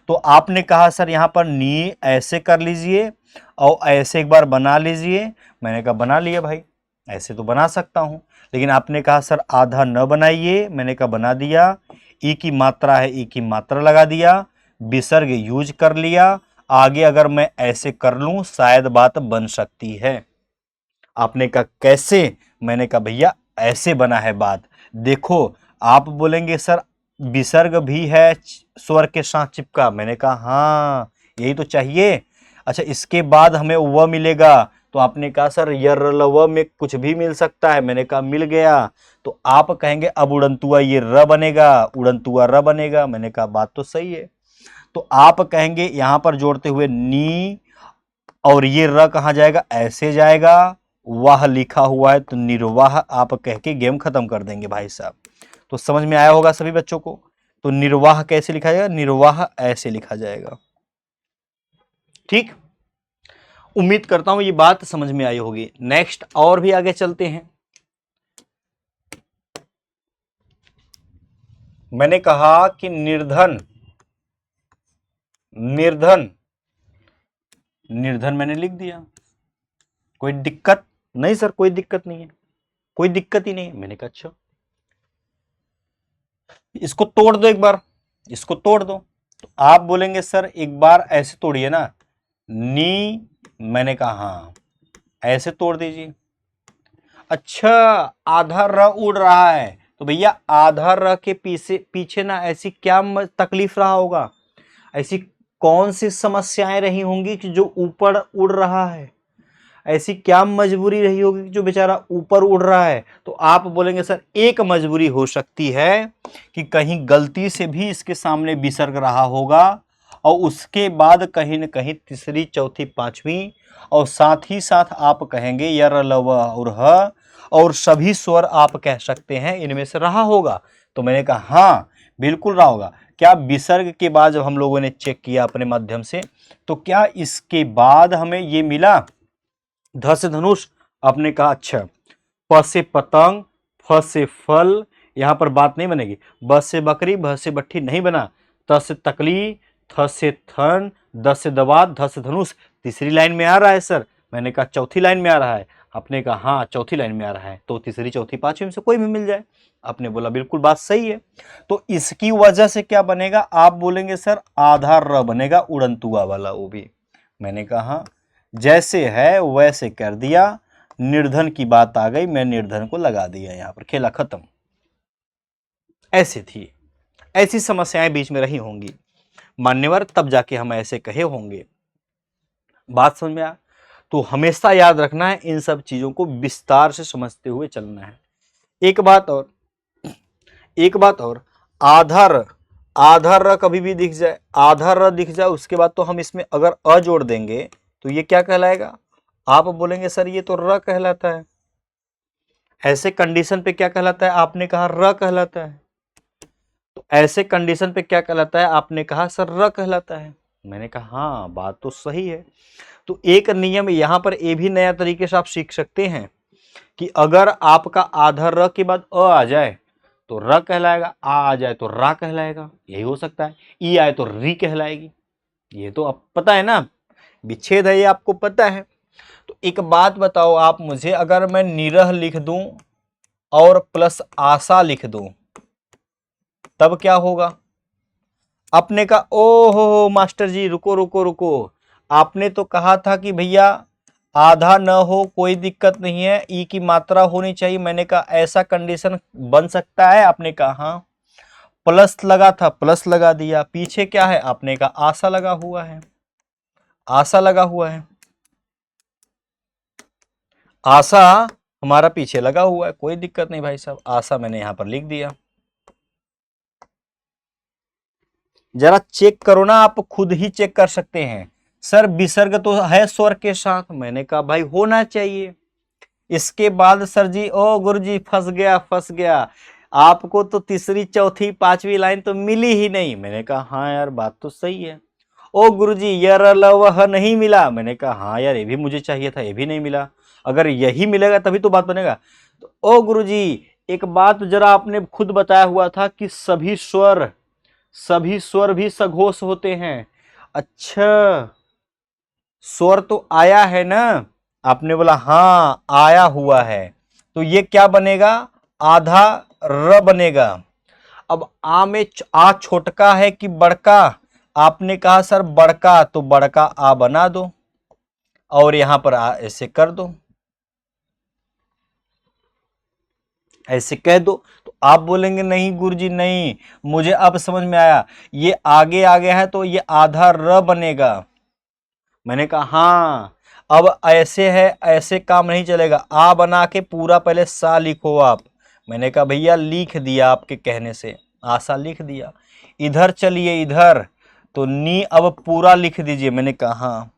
तो आपने कहा सर यहां पर नी ऐसे कर लीजिए और ऐसे एक बार बना लीजिए। मैंने कहा बना लिया भाई, ऐसे तो बना सकता हूं। लेकिन आपने कहा सर आधा न बनाइए। मैंने कहा बना दिया। ई की मात्रा है, ई की मात्रा लगा दिया, विसर्ग यूज कर लिया। आगे अगर मैं ऐसे कर लूं शायद बात बन सकती है। आपने कहा कैसे? मैंने कहा भैया ऐसे बना है बात। देखो आप बोलेंगे सर विसर्ग भी है स्वर के साथ चिपका। मैंने कहा हाँ यही तो चाहिए। अच्छा इसके बाद हमें व मिलेगा। तो आपने कहा सर य र ल व में कुछ भी मिल सकता है। मैंने कहा मिल गया। तो आप कहेंगे अब उड़नतुआ ये र बनेगा, उड़नतुआ र बनेगा। मैंने कहा बात तो सही है। तो आप कहेंगे यहां पर जोड़ते हुए नी और ये र कहां जाएगा, ऐसे जाएगा। वाह लिखा हुआ है तो निर्वाह आप कह के गेम खत्म कर देंगे भाई साहब। तो समझ में आया होगा सभी बच्चों को। तो निर्वाह कैसे लिखा जाएगा, निर्वाह ऐसे लिखा जाएगा। ठीक, उम्मीद करता हूं ये बात समझ में आई होगी। नेक्स्ट और भी आगे चलते हैं। मैंने कहा कि निर्धन, निर्धन, निर्धन मैंने लिख दिया। कोई दिक्कत नहीं सर, कोई दिक्कत नहीं है, कोई दिक्कत ही नहीं है। मैंने कहा अच्छा इसको तोड़ दो एक बार, इसको तोड़ दो। तो आप बोलेंगे सर एक बार ऐसे तोड़िए ना, नी। मैंने कहा हाँ ऐसे तोड़ दीजिए। अच्छा आधा र उड़ रहा है तो भैया आधा र के पीछे पीछे ना ऐसी क्या तकलीफ रहा होगा, ऐसी कौन सी समस्याएं रही होंगी कि जो ऊपर उड़ रहा है, ऐसी क्या मजबूरी रही होगी कि जो बेचारा ऊपर उड़ रहा है। तो आप बोलेंगे सर एक मजबूरी हो सकती है कि कहीं गलती से भी इसके सामने विसर्ग रहा होगा और उसके बाद कहीं न कहीं तीसरी चौथी पांचवी और साथ ही साथ आप कहेंगे यर ल व और ह और सभी स्वर आप कह सकते हैं इनमें से रहा होगा। तो मैंने कहा हाँ बिल्कुल रहा होगा। क्या विसर्ग के बाद जब हम लोगों ने चेक किया अपने माध्यम से तो क्या इसके बाद हमें ये मिला ध से धनुष। आपने कहा अच्छा प से पतंग, फ से फल, यहां पर बात नहीं बनेगी। ब से बकरी, भ से बट्ठी नहीं बना। त से तकली, थ से थन, द से दवात, ध से धनुष। तीसरी लाइन में आ रहा है सर। मैंने कहा चौथी लाइन में आ रहा है। आपने कहा हाँ चौथी लाइन में आ रहा है। तो तीसरी चौथी पांचवी में से कोई भी मिल जाए। आपने बोला बिल्कुल बात सही है। तो इसकी वजह से क्या बनेगा, आप बोलेंगे सर आधा र बनेगा उड़नतुआ वाला वो भी। मैंने कहा जैसे है वैसे कर दिया। निर्धन की बात आ गई, मैं निर्धन को लगा दिया, यहां पर खेला खत्म। ऐसी थी, ऐसी समस्याएं बीच में रही होंगी मान्यवर, तब जाके हम ऐसे कहे होंगे। बात समझ में आ? तो हमेशा याद रखना है, इन सब चीजों को विस्तार से समझते हुए चलना है। एक बात और, एक बात और, आधा र कभी भी दिख जाए, आधा र दिख जाए उसके बाद तो हम इसमें अगर अ जोड़ देंगे तो ये क्या कहलाएगा। आप बोलेंगे सर ये तो र कहलाता है। ऐसे कंडीशन पे क्या कहलाता है, आपने कहा र कहलाता है। तो ऐसे कंडीशन पे क्या कहलाता है, आपने कहा सर र कहलाता है। मैंने कहा हाँ बात तो सही है। तो एक नियम यहां पर ये भी नया तरीके से आप सीख सकते हैं कि अगर आपका आधा र के बाद अ आ जाए तो र कहलाएगा, आ जाए तो रा कहलाएगा, यही हो सकता है। ई आए तो री कहलाएगी। ये तो अब पता है ना, विच्छेद है ये आपको पता है। तो एक बात बताओ आप मुझे, अगर मैं निरह लिख दूं और प्लस आशा लिख दूं तब क्या होगा। आपने कहा ओहो मास्टर जी रुको रुको रुको, आपने तो कहा था कि भैया आधा न हो कोई दिक्कत नहीं है, ई की मात्रा होनी चाहिए। मैंने कहा ऐसा कंडीशन बन सकता है। आपने कहा हाँ, प्लस लगा था प्लस लगा दिया। पीछे क्या है, आपने कहा आशा लगा हुआ है, आशा लगा हुआ है, आशा हमारा पीछे लगा हुआ है। कोई दिक्कत नहीं भाई साहब, आशा मैंने यहां पर लिख दिया। जरा चेक करो ना, आप खुद ही चेक कर सकते हैं। सर विसर्ग तो है स्वर के साथ। मैंने कहा भाई होना चाहिए। इसके बाद सर जी ओ गुरु जी फंस गया फंस गया। आपको तो तीसरी चौथी पांचवी लाइन तो मिली ही नहीं। मैंने कहा हाँ यार बात तो सही है। ओ गुरुजी यर लवह नहीं मिला। मैंने कहा हाँ यार ये भी मुझे चाहिए था, ये भी नहीं मिला। अगर यही मिलेगा तभी तो बात बनेगा। तो ओ गुरुजी एक बात जरा आपने खुद बताया हुआ था कि सभी स्वर भी सघोष होते हैं। अच्छा स्वर तो आया है ना? आपने बोला हाँ आया हुआ है। तो ये क्या बनेगा? आधा र बनेगा। अब आ में आ छोटका है कि बड़का? आपने कहा सर बड़का, तो बड़का आ बना दो और यहां पर आ ऐसे कर दो, ऐसे कह दो। तो आप बोलेंगे नहीं गुरुजी नहीं, मुझे अब समझ में आया, ये आगे आ गया है तो ये आधा र बनेगा। मैंने कहा हाँ। अब ऐसे है, ऐसे काम नहीं चलेगा। आ बना के पूरा पहले सा लिखो आप। मैंने कहा भैया लिख दिया आपके कहने से, आशा लिख दिया। इधर चलिए इधर, तो नी अब पूरा लिख दीजिए। मैंने कहा हाँ।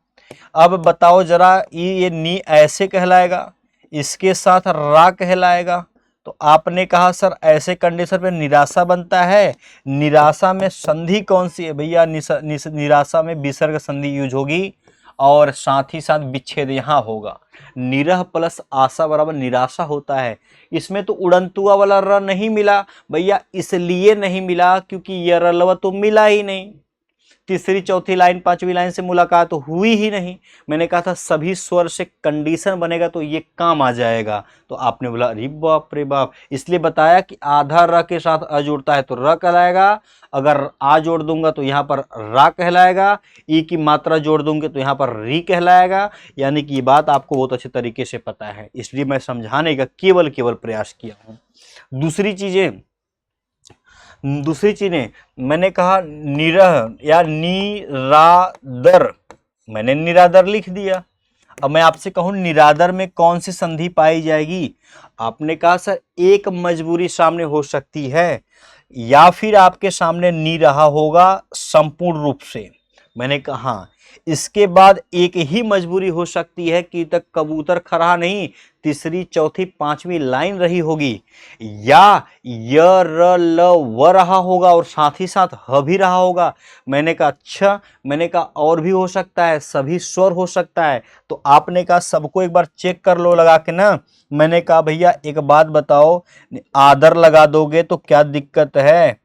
अब बताओ जरा ये नी ऐसे कहलाएगा, इसके साथ रा कहलाएगा। तो आपने कहा सर ऐसे कंडीशन पे निराशा बनता है। निराशा में संधि कौन सी है भैया? निराशा में विसर्ग संधि यूज होगी और साथ ही साथ विच्छेद यहां होगा। निरह प्लस आशा बराबर निराशा होता है। इसमें तो उड़नतुआ वाला र नहीं मिला भैया, इसलिए नहीं मिला क्योंकि ये रलवा तो मिला ही नहीं। तीसरी चौथी लाइन पांचवी लाइन से मुलाकात हुई ही नहीं। मैंने कहा था सभी स्वर से कंडीशन बनेगा तो ये काम आ जाएगा। तो आपने बोला अरे बाप रे बाप, इसलिए बताया कि आधा र के साथ अ जुड़ता है तो र कहलाएगा, अगर आ जोड़ दूंगा तो यहाँ पर रा कहलाएगा, ई की मात्रा जोड़ दूंगे तो यहाँ पर री कहलाएगा। यानी कि ये बात आपको बहुत अच्छे तरीके से पता है, इसलिए मैं समझाने का केवल प्रयास किया हूं। दूसरी चीजें मैंने कहा निरह या निरादर, मैंने निरादर लिख दिया। अब मैं आपसे कहूं निरादर में कौन सी संधि पाई जाएगी? आपने कहा सर एक मजबूरी सामने हो सकती है, या फिर आपके सामने नी रहा होगा संपूर्ण रूप से। मैंने कहा हाँ। इसके बाद एक ही मजबूरी हो सकती है कि तक कबूतर खड़ा नहीं, तीसरी चौथी पांचवी लाइन रही होगी, या य र ल व रहा होगा और साथ ही साथ ह भी रहा होगा। मैंने कहा अच्छा। मैंने कहा और भी हो सकता है, सभी स्वर हो सकता है। तो आपने कहा सबको एक बार चेक कर लो लगा के ना। मैंने कहा भैया एक बात बताओ, आदर लगा दोगे तो क्या दिक्कत है?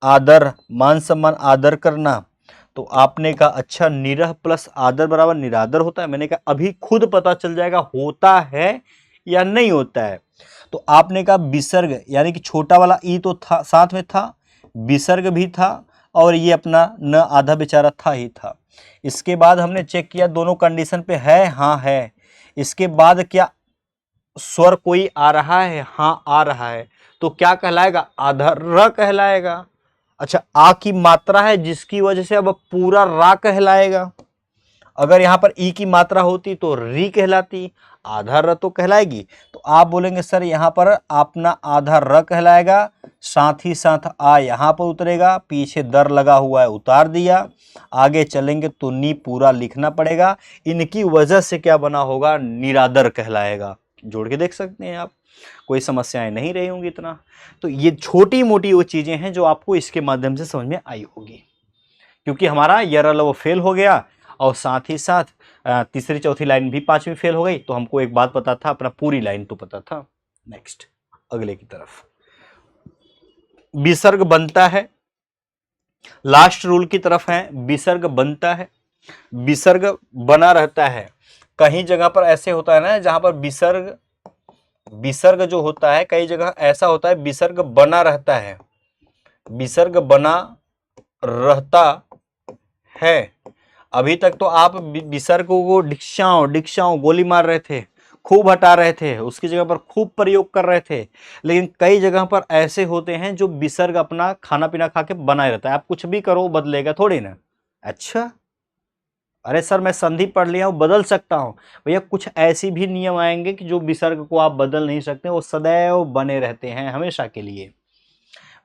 आदर मान सम्मान आदर करना। तो आपने कहा अच्छा निरह प्लस आदर बराबर निरादर होता है। मैंने कहा अभी खुद पता चल जाएगा होता है या नहीं होता है। तो आपने कहा विसर्ग यानी कि छोटा वाला ई तो था, साथ में था, विसर्ग भी था और ये अपना न आधा बेचारा था ही था। इसके बाद हमने चेक किया दोनों कंडीशन पे है, हाँ है। इसके बाद क्या स्वर कोई आ रहा है? हाँ आ रहा है। तो क्या कहलाएगा? आधा र कहलाएगा। अच्छा आ की मात्रा है जिसकी वजह से अब पूरा रा कहलाएगा। अगर यहां पर ई की मात्रा होती तो री कहलाती, आधा र तो कहलाएगी। तो आप बोलेंगे सर यहां पर अपना आधा र कहलाएगा, साथ ही साथ आ यहां पर उतरेगा, पीछे दर लगा हुआ है उतार दिया। आगे चलेंगे तो नी पूरा लिखना पड़ेगा। इनकी वजह से क्या बना होगा? निरादर कहलाएगा। जोड़ के देख सकते हैं आप, कोई समस्याएं नहीं रही होंगी इतना। तो ये छोटी मोटी वो चीजें हैं जो आपको इसके माध्यम से समझ में आई होगी, क्योंकि हमारा यरल वो फेल हो गया और साथ ही साथ तीसरी चौथी लाइन भी पांचवी फेल हो गई। तो हमको एक बात पता था, अपना पूरी लाइन तो पता था। नेक्स्ट अगले की तरफ, विसर्ग बनता है, लास्ट रूल की तरफ है। विसर्ग बनता है, विसर्ग बना रहता है। कहीं जगह पर ऐसे होता है ना जहां पर विसर्ग जो होता है, कई जगह ऐसा होता है विसर्ग बना रहता है, विसर्ग बना रहता है। अभी तक तो आप विसर्ग को डिक्शाओं गोली मार रहे थे, खूब हटा रहे थे, उसकी जगह पर खूब प्रयोग कर रहे थे। लेकिन कई जगह पर ऐसे होते हैं जो विसर्ग अपना खाना पीना खा के बनाए रहता है। आप कुछ भी करो बदलेगा थोड़ी ना। अच्छा अरे सर मैं संधि पढ़ लिया हूं, बदल सकता हूं भैया। कुछ ऐसी भी नियम आएंगे कि जो विसर्ग को आप बदल नहीं सकते, वो सदैव बने रहते हैं हमेशा के लिए।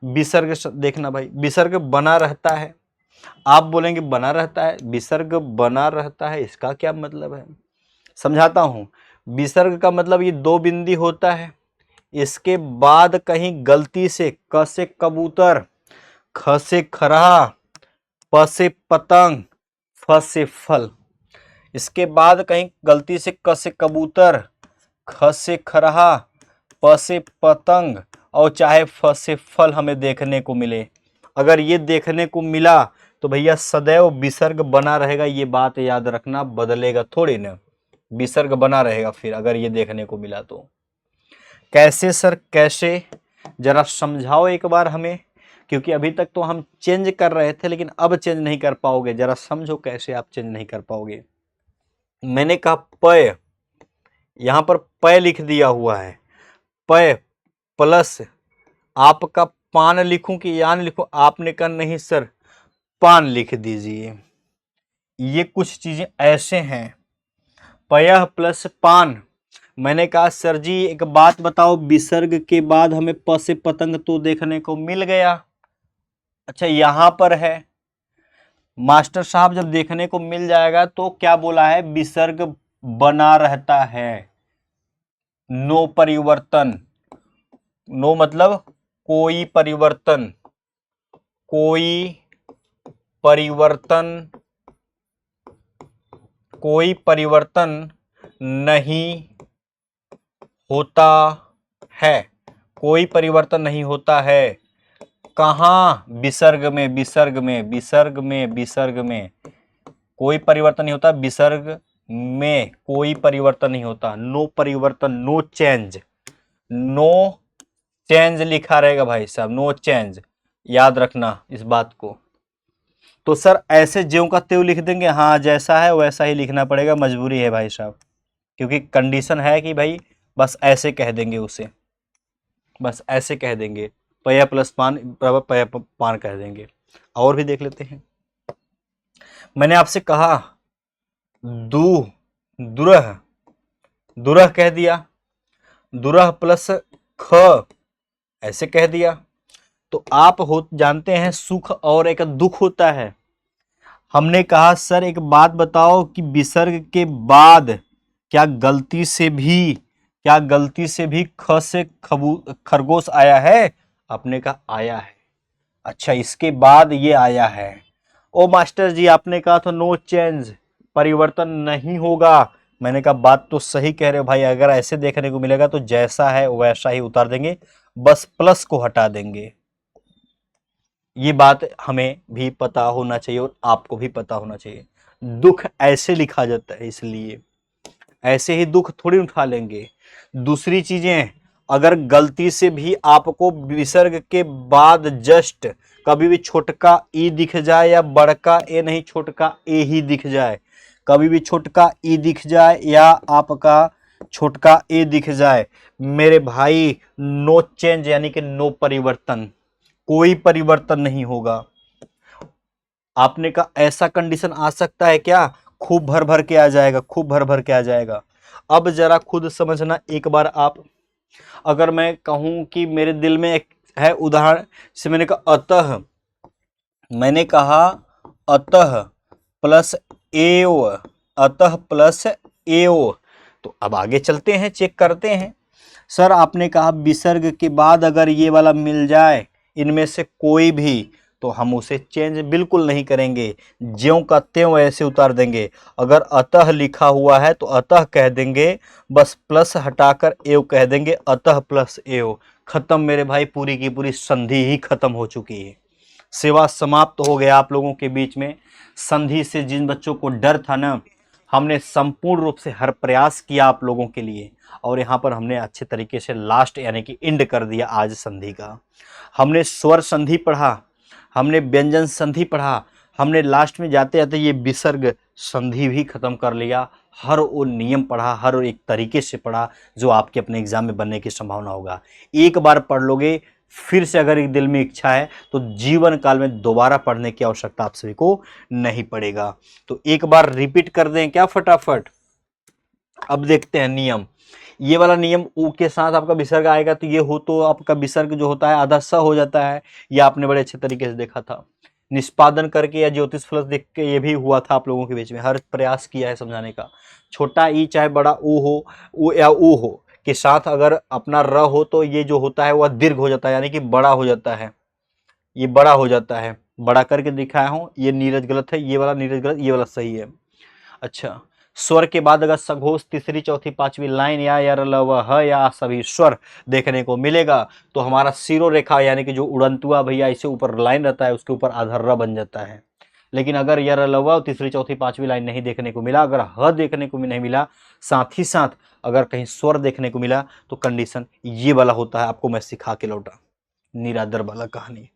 विसर्ग देखना भाई, विसर्ग बना रहता है। आप बोलेंगे बना रहता है, विसर्ग बना रहता है, इसका क्या मतलब है? समझाता हूं। विसर्ग का मतलब ये दो बिंदी होता है, इसके बाद कहीं गलती से क से कबूतर, ख से खरहा, प से पतंग, फ से फल, इसके बाद कहीं गलती से क से कबूतर, ख से खरहा, प से पतंग और चाहे फ से फल हमें देखने को मिले, अगर ये देखने को मिला तो भैया सदैव विसर्ग बना रहेगा, ये बात याद रखना, बदलेगा थोड़ी ना, विसर्ग बना रहेगा फिर अगर ये देखने को मिला तो। कैसे सर कैसे, जरा समझाओ एक बार हमें, क्योंकि अभी तक तो हम चेंज कर रहे थे लेकिन अब चेंज नहीं कर पाओगे, जरा समझो कैसे आप चेंज नहीं कर पाओगे। मैंने कहा प, यहां पर प लिख दिया हुआ है, प प्लस आपका पान लिखूं कि यान लिखूं, आपने कहा नहीं सर पान लिख दीजिए। ये कुछ चीजें ऐसे हैं, पयः प्लस पान। मैंने कहा सर जी एक बात बताओ, विसर्ग के बाद हमें प से पतंग तो देखने को मिल गया, अच्छा यहां पर है, मास्टर साहब जब देखने को मिल जाएगा तो क्या बोला है, विसर्ग बना रहता है, नो परिवर्तन, नो मतलब कोई परिवर्तन, कोई परिवर्तन, कोई परिवर्तन नहीं होता है, कोई परिवर्तन नहीं होता है। कहाँ, विसर्ग में, विसर्ग में, विसर्ग में, विसर्ग में कोई परिवर्तन नहीं होता, विसर्ग में कोई परिवर्तन नहीं होता, नो परिवर्तन, नो चेंज, नो चेंज लिखा रहेगा भाई साहब, नो चेंज, याद रखना इस बात को। तो सर ऐसे ज्यों का त्यों लिख देंगे, हाँ जैसा है वैसा ही लिखना पड़ेगा, मजबूरी है भाई साहब, क्योंकि कंडीशन है कि भाई बस ऐसे कह देंगे उसे, बस ऐसे कह देंगे, पया प्लस पान बराबर पया पान कह देंगे। और भी देख लेते हैं, मैंने आपसे कहा दू, दुरह, दुरह कह दिया, दुरह प्लस ख ऐसे कह दिया, तो आप हो जानते हैं सुख और एक दुख होता है। हमने कहा सर एक बात बताओ कि विसर्ग के बाद क्या गलती से भी, क्या गलती से भी ख से खरगोश आया है, आपने कहा आया है, अच्छा इसके बाद ये आया है, ओ मास्टर जी आपने कहा तो नो चेंज, परिवर्तन नहीं होगा, मैंने कहा बात तो सही कह रहे हो भाई, अगर ऐसे देखने को मिलेगा तो जैसा है वैसा ही उतार देंगे, बस प्लस को हटा देंगे। ये बात हमें भी पता होना चाहिए और आपको भी पता होना चाहिए, दुख ऐसे लिखा जाता है, इसलिए ऐसे ही दुख थोड़ी उठा लेंगे। दूसरी चीजें, अगर गलती से भी आपको विसर्ग के बाद जस्ट कभी भी छोटका ई दिख जाए या बड़का ए नहीं छोटका ए ही दिख जाए, कभी भी छोटका ई दिख जाए या आपका छोटका ए दिख जाए, मेरे भाई नो चेंज यानी कि नो परिवर्तन, कोई परिवर्तन नहीं होगा। आपने कहा ऐसा कंडीशन आ सकता है क्या, खूब भर भर के आ जाएगा, खूब भर भर के आ जाएगा। अब जरा खुद समझना एक बार आप, अगर मैं कहूं कि मेरे दिल में एक है उदाहरण से, मैंने कहा अतः, मैंने कहा अतः प्लस एव, अतः प्लस एव, तो अब आगे चलते हैं, चेक करते हैं। सर आपने कहा विसर्ग के बाद अगर ये वाला मिल जाए इनमें से कोई भी, तो हम उसे चेंज बिल्कुल नहीं करेंगे, ज्यों का त्यों ऐसे उतार देंगे। अगर अतः लिखा हुआ है तो अतः कह देंगे, बस प्लस हटाकर एव कह देंगे, अतः प्लस एव, खत्म मेरे भाई, पूरी की पूरी संधि ही खत्म हो चुकी है, सेवा समाप्त हो गया आप लोगों के बीच में। संधि से जिन बच्चों को डर था ना, हमने संपूर्ण रूप से हर प्रयास किया आप लोगों के लिए, और यहाँ पर हमने अच्छे तरीके से लास्ट यानी कि एंड कर दिया आज संधि का। हमने स्वर संधि पढ़ा, हमने व्यंजन संधि पढ़ा, हमने लास्ट में जाते जाते ये विसर्ग संधि भी खत्म कर लिया, हर वो नियम पढ़ा, हर एक तरीके से पढ़ा जो आपके अपने एग्जाम में बनने की संभावना होगा। एक बार पढ़ लोगे, फिर से अगर एक दिल में इच्छा है तो जीवन काल में दोबारा पढ़ने की आवश्यकता आप सभी को नहीं पड़ेगा। तो एक बार रिपीट कर दें क्या फटाफट। अब देखते हैं नियम, ये वाला नियम ऊ के साथ आपका विसर्ग आएगा तो ये हो, तो आपका विसर्ग जो होता है आधा स हो जाता है, ये आपने बड़े अच्छे तरीके से देखा था, निष्पादन करके या ज्योतिष फलक देख के ये भी हुआ था आप लोगों के बीच में, हर प्रयास किया है समझाने का। छोटा ई चाहे बड़ा ऊ हो, ऊ या ऊ हो, के साथ अगर अपना र हो तो ये जो होता है वह दीर्घ हो जाता है, यानी कि बड़ा हो जाता है, ये बड़ा हो जाता है, बड़ा करके दिखाया हूं। ये नीरज गलत है, ये वाला नीरज गलत, ये वाला सही है। अच्छा, स्वर के बाद अगर सघोष तीसरी चौथी पांचवी लाइन या र ल व ह या सभी स्वर देखने को मिलेगा तो हमारा सिरो रेखा यानी कि जो उड़ंतुआ भैया इसे ऊपर लाइन रहता है उसके ऊपर आधा र बन जाता है। लेकिन अगर य र ल व तीसरी चौथी पांचवी लाइन नहीं देखने को मिला, अगर ह देखने को नहीं मिला, साथ ही साथ अगर कहीं स्वर देखने को मिला तो कंडीशन ये वाला होता है। आपको मैं सिखा के लौटा, निरादर वाला कहानी।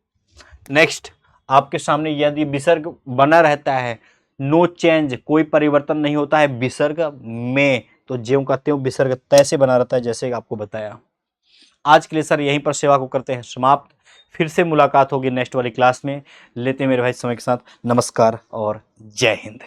नेक्स्ट, आपके सामने यदि विसर्ग बना रहता है, नो चेंज, कोई परिवर्तन नहीं होता है विसर्ग में, तो ज्यों का त्यों विसर्ग तैसे बना रहता है जैसे आपको बताया। आज के लिए सर यहीं पर सेवा को करते हैं समाप्त। फिर से मुलाकात होगी नेक्स्ट वाली क्लास में। लेते हैं मेरे भाई समय के साथ। नमस्कार और जय हिंद।